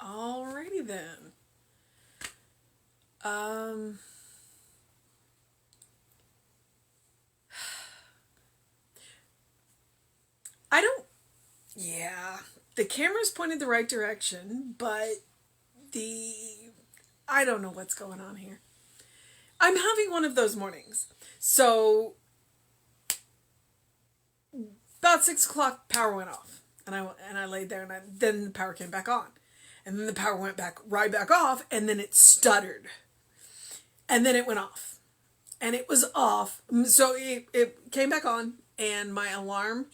Alrighty then. Um, I don't. Yeah, the camera's pointed the right direction, but the I don't know what's going on here. I'm having one of those mornings. So about 6 o'clock, power went off, and I laid there, and then the power came back on, and then the power went back right back off, and then it stuttered, and then it went off, and it was off. So it came back on, and my alarm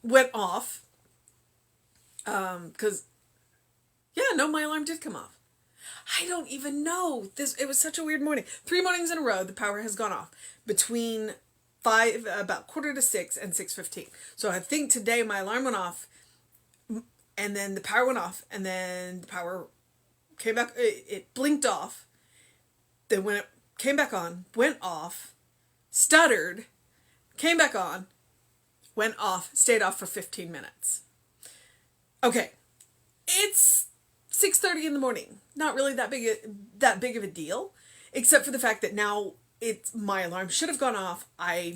went off. Because yeah, no, my alarm did come off. I don't even know. It was such a weird morning. 3 mornings in a row, the power has gone off between about 5:45 and 6:15. So I think today my alarm went off, and then the power went off, and then the power came back. It blinked off. Then when it came back on, went off, stuttered, came back on, went off, stayed off for 15 minutes. Okay, it's 6:30 in the morning. Not really that big of a deal, except for the fact that now it's my alarm should have gone off. I've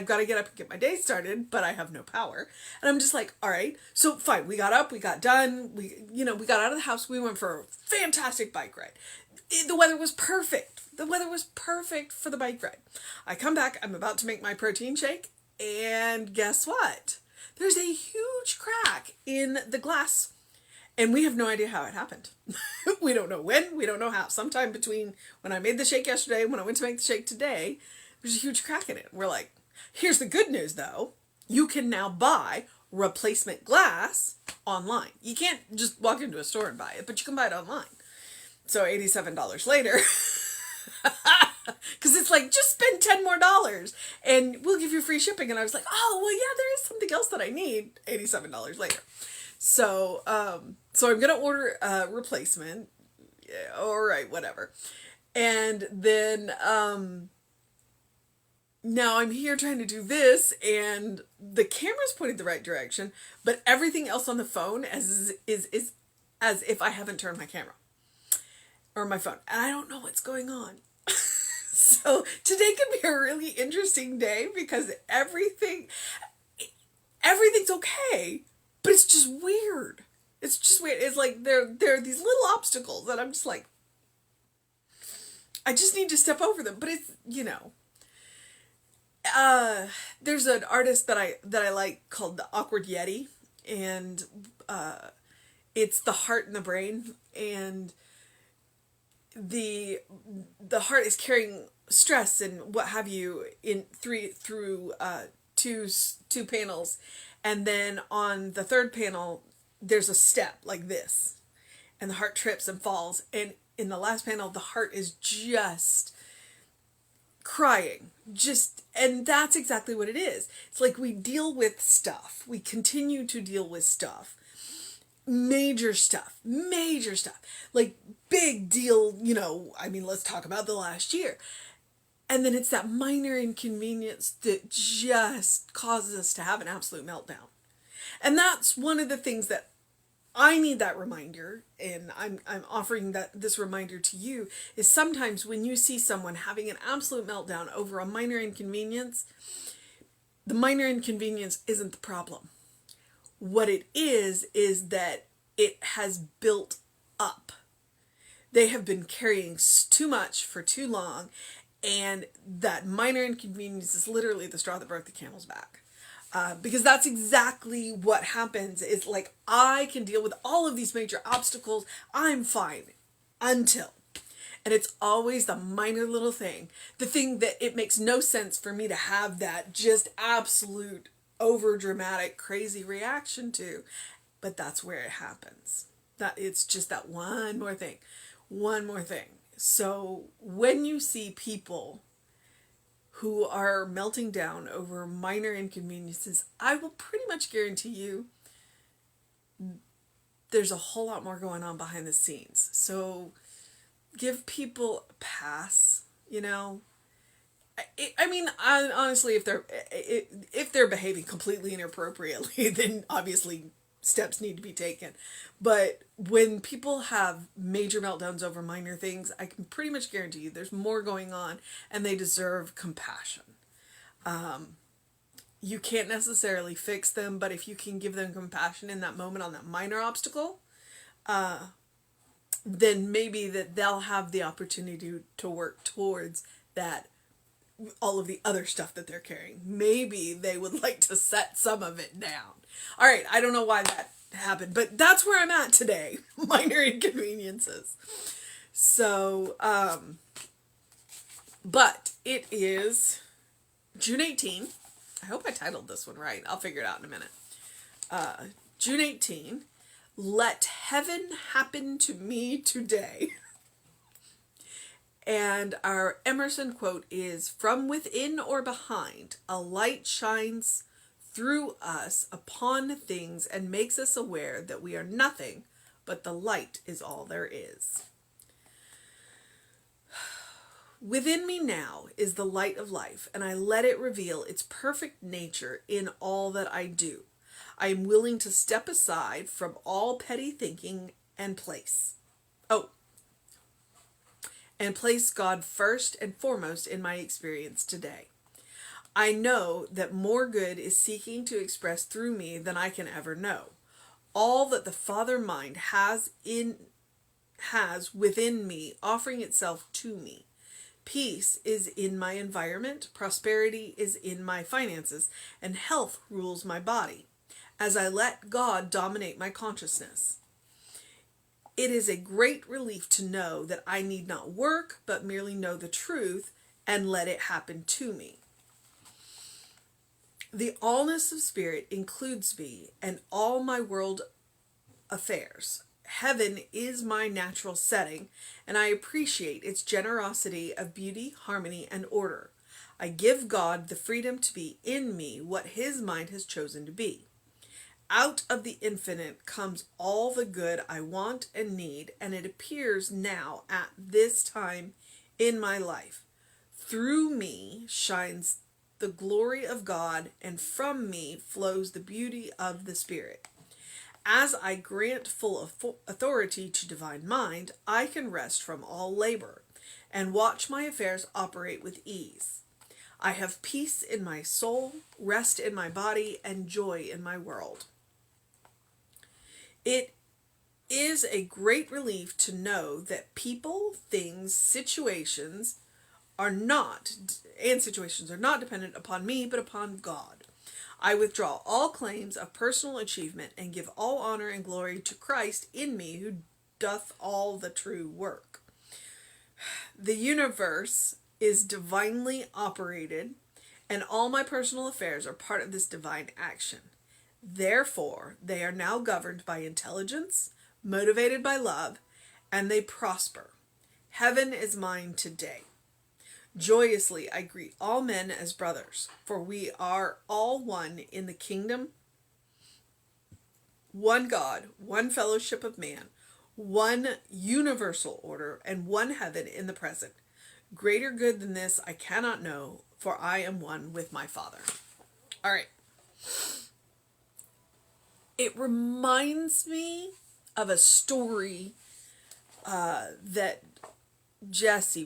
got to get up and get my day started, but I have no power. And I'm just like, all right, so fine. We got up, we got done, we got out of the house. We went for a fantastic bike ride. The weather was perfect. The weather was perfect for the bike ride. I come back, I'm about to make my protein shake, and guess what? There's a huge crack in the glass, and we have no idea how it happened. We don't know when, we don't know how. Sometime between when I made the shake yesterday and when I went to make the shake today, there's a huge crack in it. We're like, here's the good news though. You can now buy replacement glass online. You can't just walk into a store and buy it, but you can buy it online. So $87 later, because it's like, just spend $10 more and we'll give you free shipping. And I was like, oh, well, yeah, there is something else that I need. $87 later. So I'm going to order a replacement. Yeah, all right, whatever. And then, now I'm here trying to do this, and the camera's pointing the right direction, but everything else on the phone is as if I haven't turned my camera or my phone, and I don't know what's going on. So today could be a really interesting day because everything's okay, but it's just weird. It's just weird. It's like there are these little obstacles that I'm just like, I just need to step over them. But it's, there's an artist that I like called the Awkward Yeti, and it's the heart and the brain, and the heart is carrying stress and what have you in through two panels, and then on the third panel there's a step like this, and the heart trips and falls, and in the last panel the heart is just crying, and that's exactly what it is. It's like we deal with stuff, we continue to deal with stuff, major stuff, like big deal, let's talk about the last year. And then it's that minor inconvenience that just causes us to have an absolute meltdown. And that's one of the things that I need that reminder, and I'm offering this reminder to you, is sometimes when you see someone having an absolute meltdown over a minor inconvenience, the minor inconvenience isn't the problem. What it is that it has built up. They have been carrying too much for too long, and that minor inconvenience is literally the straw that broke the camel's back. Because that's exactly what happens. Is like, I can deal with all of these major obstacles, I'm fine, until. And it's always the minor little thing, the thing that it makes no sense for me to have that just absolute over dramatic crazy reaction to, but that's where it happens. That it's just that one more thing. So when you see people who are melting down over minor inconveniences, I will pretty much guarantee you there's a whole lot more going on behind the scenes. So give people a pass, I mean, honestly, if they're behaving completely inappropriately, then obviously steps need to be taken. But when people have major meltdowns over minor things, I can pretty much guarantee you there's more going on, and they deserve compassion. You can't necessarily fix them, but if you can give them compassion in that moment on that minor obstacle, then maybe that they'll have the opportunity to work towards that, all of the other stuff that they're carrying. Maybe they would like to set some of it down. All right, I don't know why that happened, but that's where I'm at today. Minor inconveniences. So, but it is June 18. I hope I titled this one right. I'll figure it out in a minute. June 18. Let heaven happen to me today. And our Emerson quote is, "From within or behind, a light shines through us upon things and makes us aware that we are nothing, but the light is all there is." Within me now is the light of life, and I let it reveal its perfect nature in all that I do. I am willing to step aside from all petty thinking and place God first and foremost in my experience today. I know that more good is seeking to express through me than I can ever know. All that the Father mind has within me, offering itself to me. Peace is in my environment, prosperity is in my finances, and health rules my body, as I let God dominate my consciousness. It is a great relief to know that I need not work, but merely know the truth and let it happen to me. The allness of spirit includes me and all my world affairs. Heaven is my natural setting, and I appreciate its generosity of beauty, harmony, and order. I give God the freedom to be in me what his mind has chosen to be. Out of the infinite comes all the good I want and need, and it appears now at this time in my life. Through me shines the glory of God, and from me flows the beauty of the Spirit. As I grant full authority to divine mind, I can rest from all labor and watch my affairs operate with ease. I have peace in my soul, rest in my body, and joy in my world. It is a great relief to know that people, things, situations are not dependent upon me, but upon God. I withdraw all claims of personal achievement and give all honor and glory to Christ in me, who doth all the true work. The universe is divinely operated, and all my personal affairs are part of this divine action. Therefore, they are now governed by intelligence, motivated by love, and they prosper. Heaven is mine today. Joyously I greet all men as brothers, for we are all one in the kingdom, one God, one fellowship of man, one universal order, and one heaven in the present. Greater good than this I cannot know, for I am one with my Father. All right. It reminds me of a story that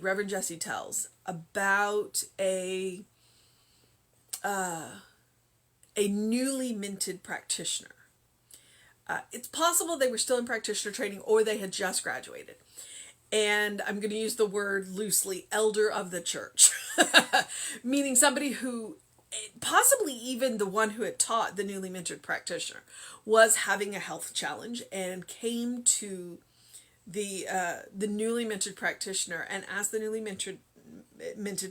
Reverend Jesse tells about a newly minted practitioner. It's possible they were still in practitioner training or they had just graduated. And I'm going to use the word loosely, elder of the church, meaning somebody who, possibly even the one who had taught the newly minted practitioner, was having a health challenge and came to the newly minted practitioner and asked the newly minted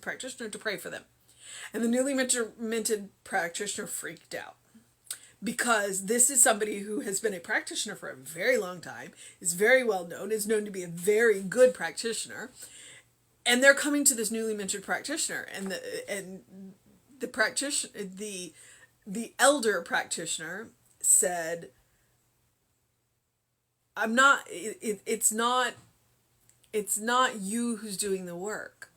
practitioner to pray for them. And the newly minted practitioner freaked out, because this is somebody who has been a practitioner for a very long time, is very well known, is known to be a very good practitioner, and they're coming to this newly minted practitioner, and the elder practitioner said, it's not you who's doing the work.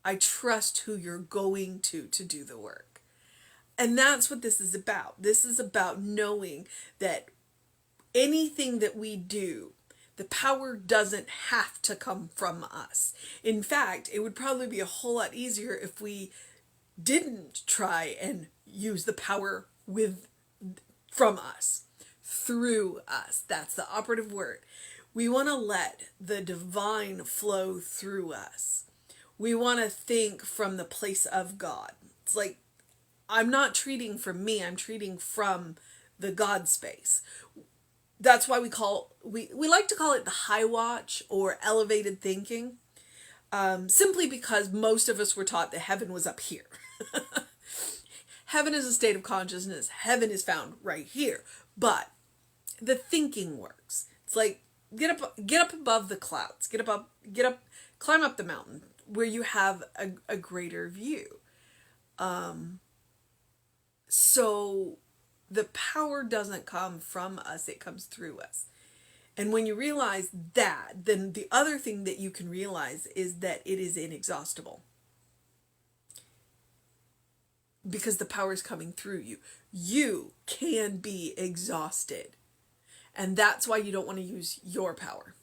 I trust who you're going to do the work. And that's what this is about. This is about knowing that anything that we do, the power doesn't have to come from us. In fact, it would probably be a whole lot easier if we didn't try and use the power from us, through us. That's the operative word. We want to let the divine flow through us. We want to think from the place of God. It's like, I'm not treating from me, I'm treating from the God space. That's why we like to call it the high watch or elevated thinking. Simply because most of us were taught that heaven was up here. Heaven is a state of consciousness. Heaven is found right here. But the thinking works. It's like, get up above the clouds. Get up, climb up the mountain where you have a greater view. So the power doesn't come from us, it comes through us. And when you realize that, then the other thing that you can realize is that it is inexhaustible. Because the power is coming through you. You can be exhausted. And that's why you don't want to use your power.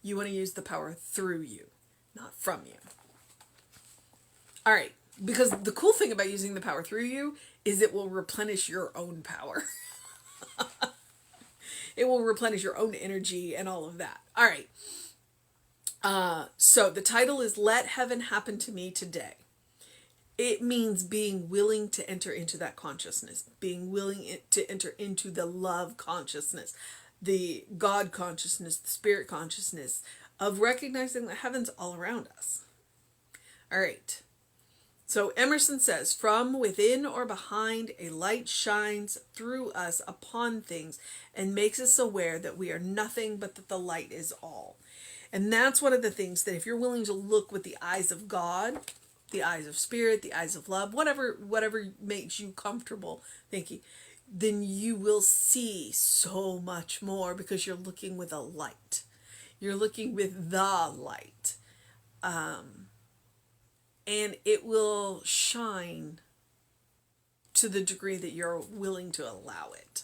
You want to use the power through you, not from you. All right. Because the cool thing about using the power through you is it will replenish your own power. It will replenish your own energy and all of that. All right. So the title is Let Heaven Happen to Me Today. It means being willing to enter into that consciousness, being willing to enter into the love consciousness, the God consciousness, the spirit consciousness of recognizing that heaven's all around us. All right. So Emerson says, from within or behind, a light shines through us upon things and makes us aware that we are nothing but that the light is all. And that's one of the things that if you're willing to look with the eyes of God, the eyes of spirit, the eyes of love, whatever makes you comfortable thinking, then you will see so much more because you're looking with a light. You're looking with the light. And it will shine to the degree that you're willing to allow it.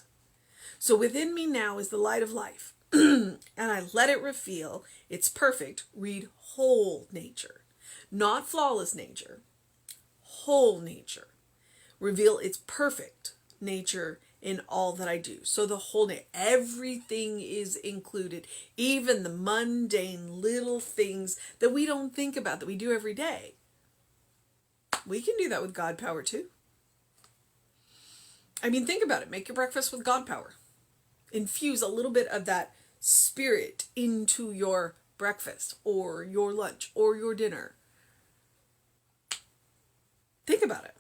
So within me now is the light of life, and I let it reveal its perfect, read whole nature. Not flawless nature, whole nature. Reveal its perfect nature in all that I do. So the whole nature, everything is included, even the mundane little things that we don't think about, that we do every day. We can do that with God power too. I mean, think about it. Make your breakfast with God power. Infuse a little bit of that spirit into your breakfast or your lunch or your dinner. Think about it.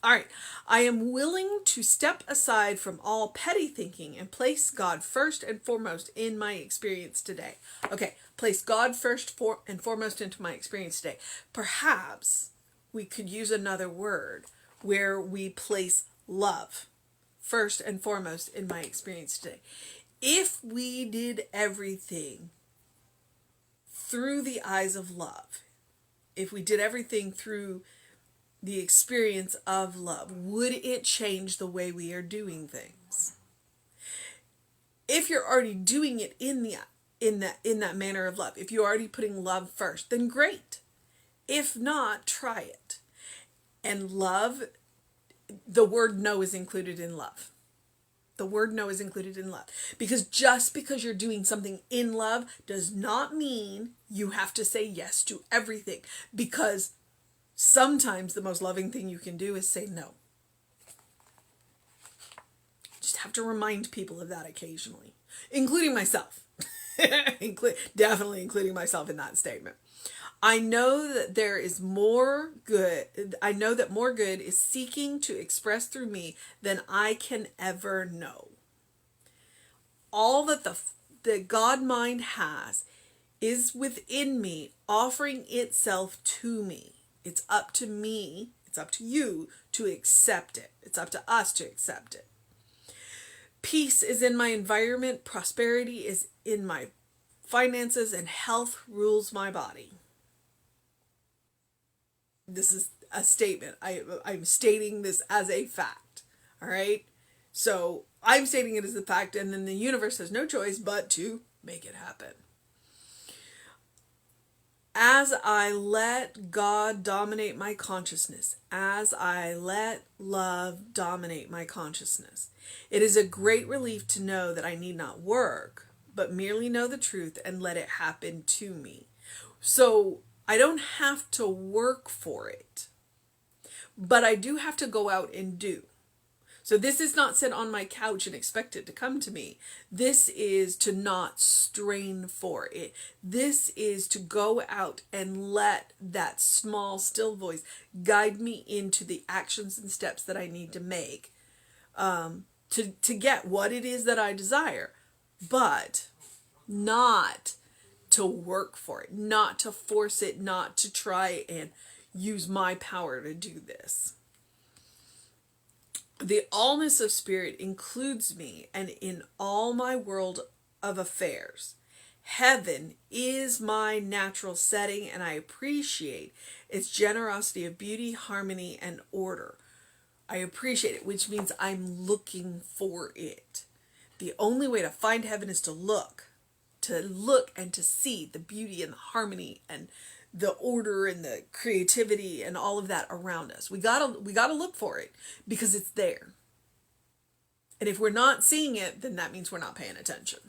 All right. I am willing to step aside from all petty thinking and place God first and foremost in my experience today. Okay. Place God first and foremost into my experience today. Perhaps we could use another word where we place love first and foremost in my experience today. If we did everything through the eyes of love, if we did everything through the experience of love, would it change the way we are doing things? If you're already doing it in that manner of love, if you're already putting love first, then great. If not, try it. And love, the word no is included in love. The word no is included in love. Because just because you're doing something in love does not mean you have to say yes to everything. Because sometimes the most loving thing you can do is say no. Just have to remind people of that occasionally, including myself. Definitely including myself in that statement. I know that there is more good. I know that more good is seeking to express through me than I can ever know. All that the God mind has is within me, offering itself to me. It's up to me, it's up to you to accept it. It's up to us to accept it. Peace is in my environment, prosperity is in my finances, and health rules my body. This is a statement. I'm stating this as a fact. All right? So I'm stating it as a fact, and then the universe has no choice but to make it happen. As I let God dominate my consciousness, as I let love dominate my consciousness, it is a great relief to know that I need not work, but merely know the truth and let it happen to me. So I don't have to work for it, but I do have to go out and do. So this is not sit on my couch and expect it to come to me. This is to not strain for it. This is to go out and let that small, still voice guide me into the actions and steps that I need to make to get what it is that I desire, but not to work for it, not to force it, not to try and use my power to do this. The allness of spirit includes me, and in all my world of affairs. Heaven is my natural setting, and I appreciate its generosity of beauty, harmony, and order. I appreciate it, which means I'm looking for it. The only way to find heaven is to look and to see the beauty and the harmony and the order and the creativity and all of that around us. We gotta look for it because it's there. And if we're not seeing it, then that means we're not paying attention.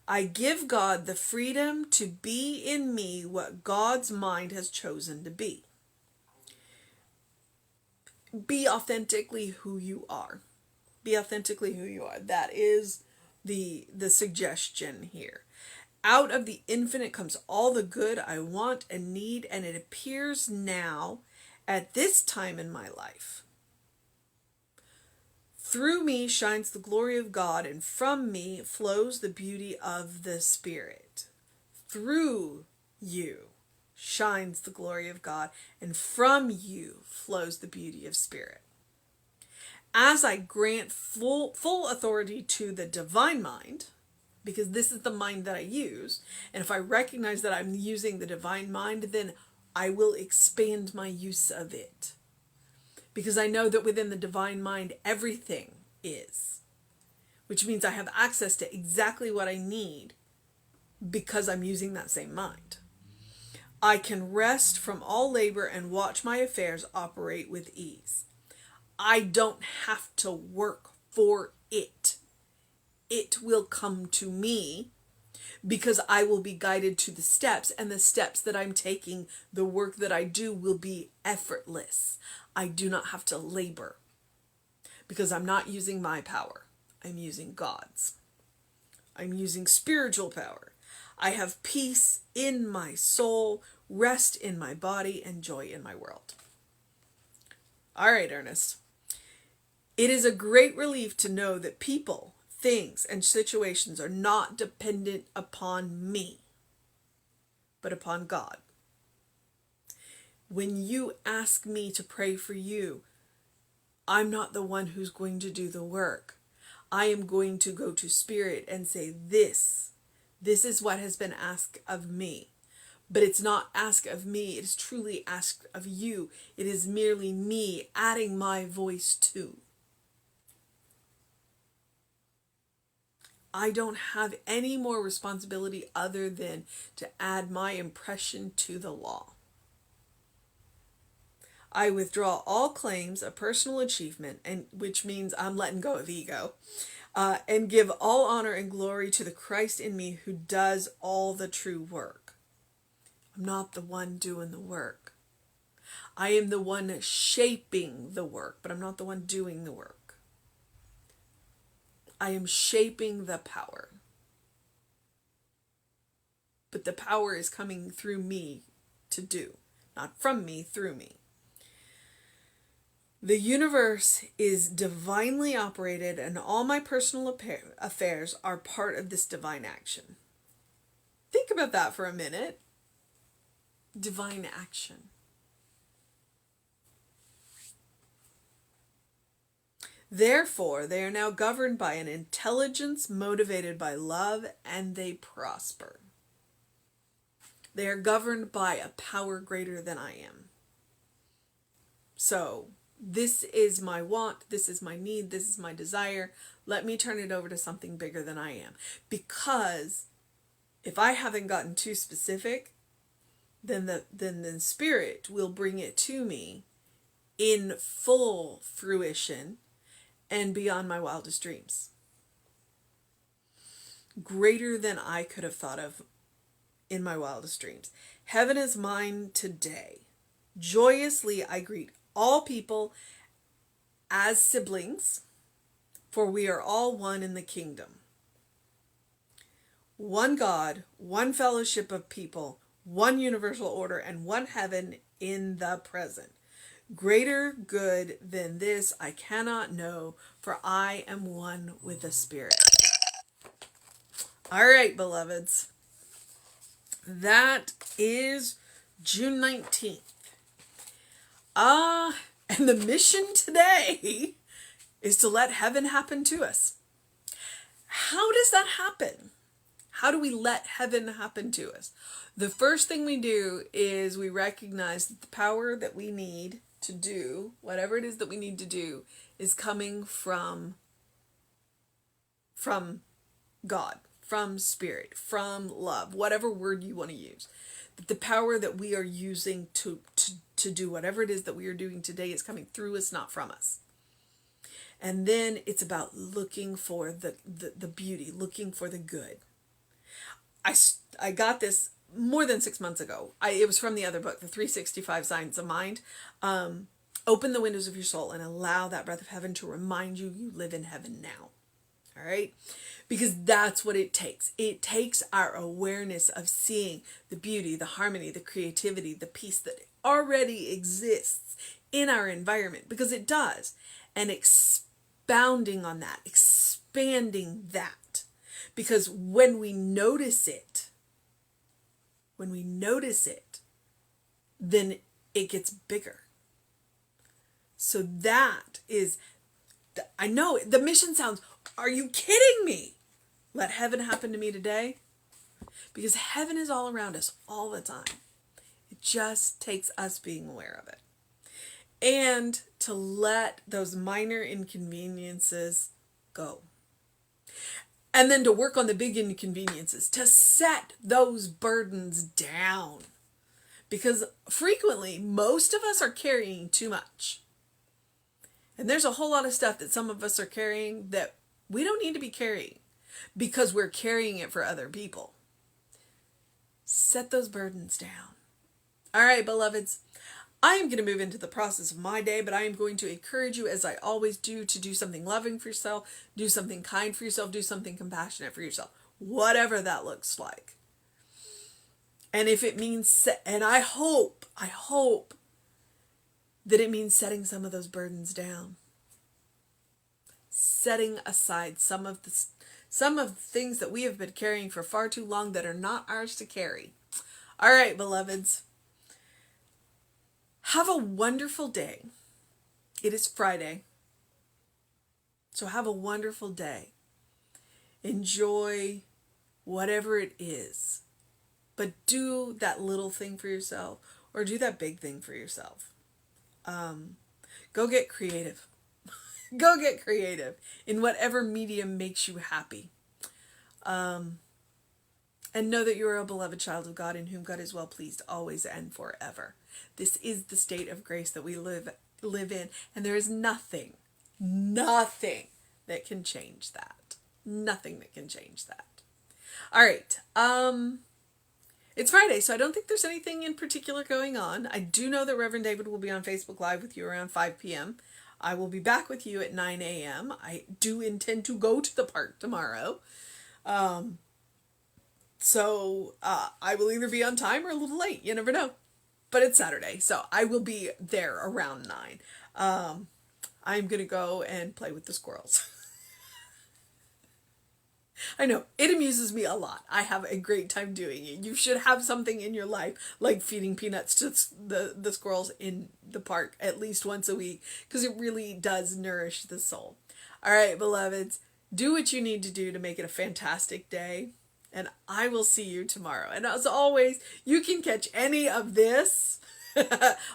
I give God the freedom to be in me what God's mind has chosen to be. Be authentically who you are. Be authentically who you are. That is the suggestion here. Out of the infinite comes all the good I want and need, and it appears now at this time in my life. Through me shines the glory of God, and from me flows the beauty of the Spirit. Through you shines the glory of God, and from you flows the beauty of Spirit. As I grant full authority to the divine mind, because this is the mind that I use, and if I recognize that I'm using the divine mind, then I will expand my use of it. Because I know that within the divine mind, everything is. Which means I have access to exactly what I need because I'm using that same mind. I can rest from all labor and watch my affairs operate with ease. I don't have to work for it. It will come to me because I will be guided to the steps, and the steps that I'm taking, the work that I do will be effortless. I do not have to labor because I'm not using my power. I'm using God's. I'm using spiritual power. I have peace in my soul, rest in my body, and joy in my world. All right, Ernest. It is a great relief to know that people, things, and situations are not dependent upon me, but upon God. When you ask me to pray for you, I'm not the one who's going to do the work. I am going to go to Spirit and say, this is what has been asked of me. But it's not asked of me, it is truly asked of you. It is merely me adding my voice to. I don't have any more responsibility other than to add my impression to the law. I withdraw all claims of personal achievement, and which means I'm letting go of ego, and give all honor and glory to the Christ in me who does all the true work. I'm not the one doing the work. I am the one shaping the work, but I'm not the one doing the work. I am shaping the power. But the power is coming through me to do, not from me, through me. The universe is divinely operated, and all my personal affairs are part of this divine action. Think about that for a minute. Divine action. Therefore, they are now governed by an intelligence motivated by love, and they prosper. They are governed by a power greater than I am. So this is my want, this is my need, this is my desire. Let me turn it over to something bigger than I am. Because if I haven't gotten too specific, then the Spirit will bring it to me in full fruition and beyond my wildest dreams. Greater than I could have thought of in my wildest dreams. Heaven is mine today. Joyously I greet all people as siblings, for we are all one in the kingdom. One God, one fellowship of people, one universal order, and one heaven in the present. Greater good than this I cannot know, for I am one with the Spirit. All right, beloveds. That is June 19th. And the mission today is to let heaven happen to us. How does that happen? How do we let heaven happen to us? The first thing we do is we recognize that the power that we need to do whatever it is that we need to do is coming from God, from Spirit, from love, whatever word you want to use. That the power that we are using to do whatever it is that we are doing today is coming through us, not from us. And then it's about looking for the beauty, looking for the good. I got this more than 6 months ago. It was from the other book, The 365 Signs of Mind. Open the windows of your soul and allow that breath of heaven to remind you you live in heaven now. All right? Because that's what it takes. It takes our awareness of seeing the beauty, the harmony, the creativity, the peace that already exists in our environment, because it does, and expounding on that, expanding that. Because when we notice it, then it gets bigger. So that is, I know the mission sounds, are you kidding me? Let heaven happen to me today. Because heaven is all around us all the time. It just takes us being aware of it. And to let those minor inconveniences go. And then to work on the big inconveniences, to set those burdens down. Because frequently, most of us are carrying too much. And there's a whole lot of stuff that some of us are carrying that we don't need to be carrying because we're carrying it for other people. Set those burdens down. All right, beloveds. I am going to move into the process of my day, but I am going to encourage you, as I always do, to do something loving for yourself, do something kind for yourself, do something compassionate for yourself, whatever that looks like. And if it means, and I hope that it means setting some of those burdens down, setting aside some of the things that we have been carrying for far too long that are not ours to carry. All right, beloveds. Have a wonderful day. It is Friday. So have a wonderful day. Enjoy whatever it is. But do that little thing for yourself or do that big thing for yourself. Go get creative. Go get creative in whatever medium makes you happy. And know that you are a beloved child of God in whom God is well pleased always and forever. This is the state of grace that we live in, and there is nothing that can change that. Nothing that can change that. All right. It's Friday, so I don't think there's anything in particular going on. I do know that Reverend David will be on Facebook Live with you around 5 p.m. I will be back with you at 9 a.m. I do intend to go to the park tomorrow. So I will either be on time or a little late. You never know. But it's Saturday, so I will be there around 9. I'm going to go and play with the squirrels. I know, it amuses me a lot. I have a great time doing it. You should have something in your life like feeding peanuts to the squirrels in the park at least once a week, because it really does nourish the soul. All right, beloveds, do what you need to do to make it a fantastic day. and I will see you tomorrow. And as always, you can catch any of this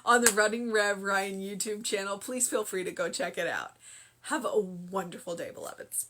on the Running Rev Ryan YouTube channel. Please feel free to go check it out. Have a wonderful day, beloveds.